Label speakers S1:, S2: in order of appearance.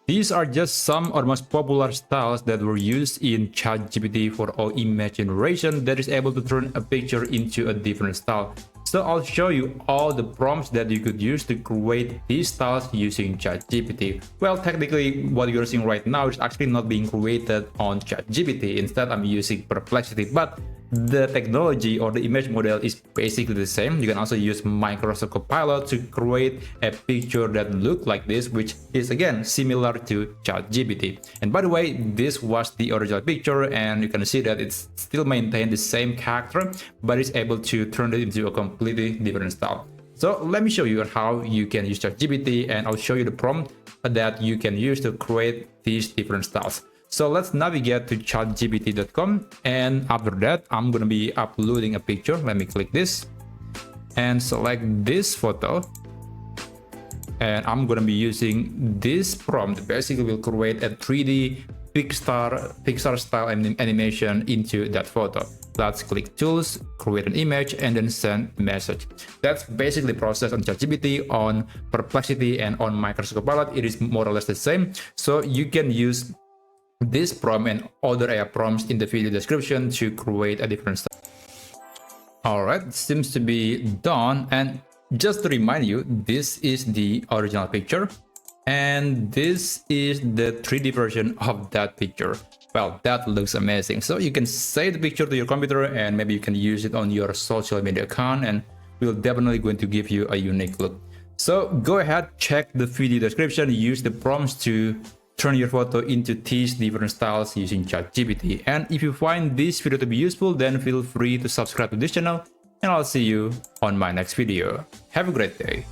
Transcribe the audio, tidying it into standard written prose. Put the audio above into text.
S1: These are just some of the most popular styles that were used in ChatGPT for all image generation that is able to turn a picture into a different style. So I'll show you all the prompts that you could use to create these styles using ChatGPT. Well, technically what you're seeing right now is actually not being created on ChatGPT. Instead, I'm using Perplexity, but the technology or the image model is basically the same. You can also use Microsoft Copilot to create a picture that looks like this, which is again similar to ChatGPT. And by the way, this was the original picture, and you can see that it's still maintained the same character, but it's able to turn it into a completely different style. So let me show you how you can use ChatGPT, and I'll show you the prompt that you can use to create these different styles. So let's navigate to chatgpt.com, and after that I'm gonna be uploading a picture. Let me click this and select this photo, and I'm gonna be using this prompt. Basically will create a 3D Pixar style animation into that photo. Let's click tools, create an image, and then send message. That's basically the process on ChatGPT, on Perplexity, and on Microsoft Copilot. It is more or less the same. So you can use this prompt and other AI prompts in the video description to create a different style. Alright, seems to be done. And just to remind you, this is the original picture, and this is the 3D version of that picture. Well, that looks amazing. So you can save the picture to your computer, and maybe you can use it on your social media account, and we're definitely going to give you a unique look. So go ahead, check the video description, use the prompts to turn your photo into these different styles using ChatGPT. And if you find this video to be useful, then feel free to subscribe to this channel, and I'll see you on my next video. Have a great day.